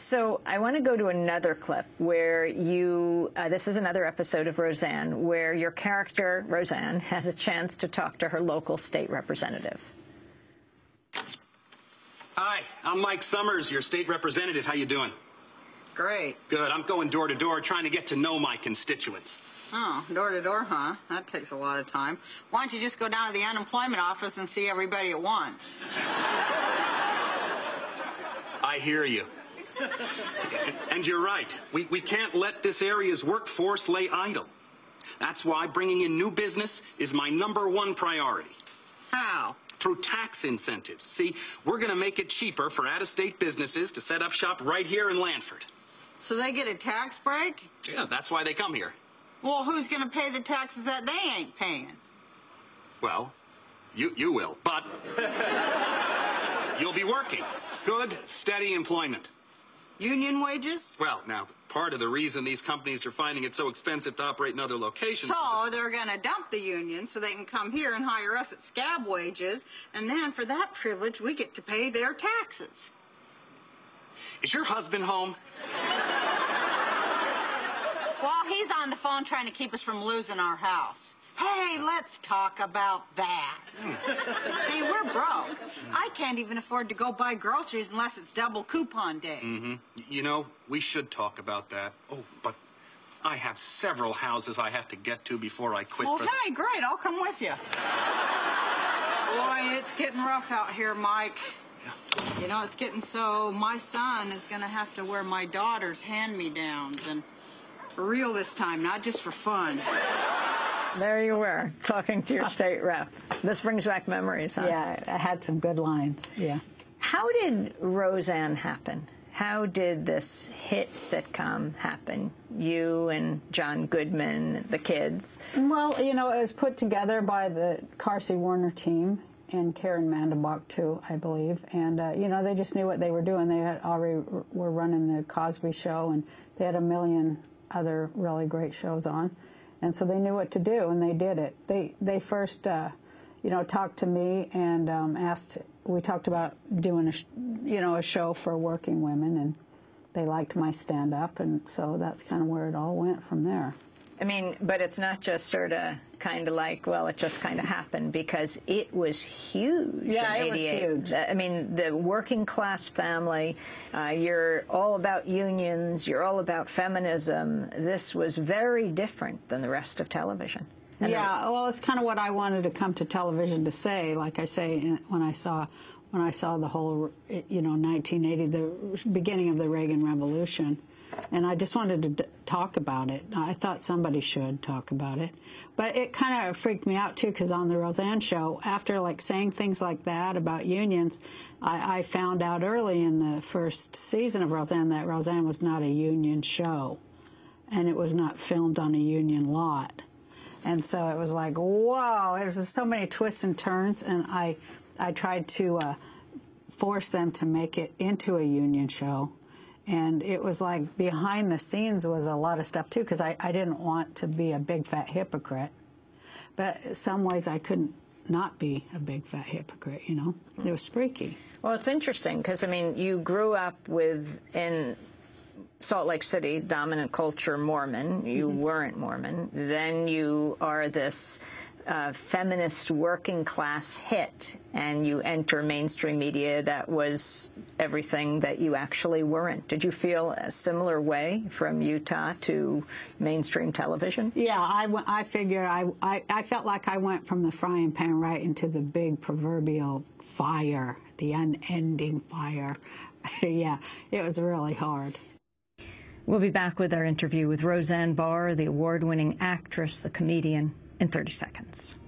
So I want to go to another clip where you, this is another episode of Roseanne, where your character, Roseanne, has a chance to talk to her local state representative. Hi, I'm Mike Summers, your state representative. How you doing? Great. Good. I'm going door to door trying to get to know my constituents. Oh, door to door, huh? That takes a lot of time. Why don't you just go down to the unemployment office and see everybody at once? I hear you. And you're right. We can't let this area's workforce lay idle. That's why bringing in new business is my #1 priority. How? Through tax incentives. See, we're going to make it cheaper for out-of-state businesses to set up shop right here in Lanford. So they get a tax break? Yeah, that's why they come here. Well, who's going to pay the taxes that they ain't paying? Well, you will, but you'll be working. Good, steady employment. Union wages? Well, now, part of the reason these companies are finding it so expensive to operate in other locations... So they're going to dump the union so they can come here and hire us at scab wages, and then for that privilege, we get to pay their taxes. Is your husband home? Well, he's on the phone trying to keep us from losing our house. Hey, let's talk about that. See, we're broke. I can't even afford to go buy groceries unless it's double coupon day. You know, we should talk about that. Oh, but I have several houses I have to get to before I quit. Okay, great. I'll come with you. Boy, it's getting rough out here, Mike. You know, it's getting so my son is going to have to wear my daughter's hand-me-downs, and for real this time, not just for fun. There you were, talking to your state rep. This brings back memories, huh? Yeah, I had some good lines, yeah. How did Roseanne happen? How did this hit sitcom happen? You and John Goodman, the kids. Well, you know, it was put together by the Carsey Warner team and Karen Mandelbach, too, I believe. And, you know, they just knew what they were doing. They had already were running the Cosby Show, and they had a million other really great shows on. And so they knew what to do, and they did it. They first, you know, talked to me and asked. We talked about doing a show for working women, and they liked my stand-up, and so that's kind of where it all went from there. I mean, but it's not just sort of kind of like, well, it just kind of happened, because it was huge. Yeah, in it was huge. I mean, the working class family, you're all about unions, you're all about feminism. This was very different than the rest of television. And yeah, well, it's kind of what I wanted to come to television to say. Like I say, when I saw the whole, you know, 1980, the beginning of the Reagan Revolution. And I just wanted to talk about it. I thought somebody should talk about it. But it kind of freaked me out, too, because on the Roseanne show, after, like, saying things like that about unions, I found out early in the first season of Roseanne that Roseanne was not a union show. And it was not filmed on a union lot. And so it was like, whoa, there was so many twists and turns. And I tried to force them to make it into a union show. And it was like behind the scenes was a lot of stuff, too, because I didn't want to be a big, fat hypocrite. But in some ways, I couldn't not be a big, fat hypocrite, you know? It was freaky. Well, it's interesting because, I mean, you grew up in Salt Lake City, dominant culture Mormon. You weren't Mormon. Then you are this feminist working class hit, and you enter mainstream media that was everything that you actually weren't. Did you feel a similar way from Utah to mainstream television? Yeah, I figured I felt like I went from the frying pan right into the big proverbial fire, the unending fire. Yeah, it was really hard. We'll be back with our interview with Roseanne Barr, the award-winning actress, the comedian, in 30 seconds.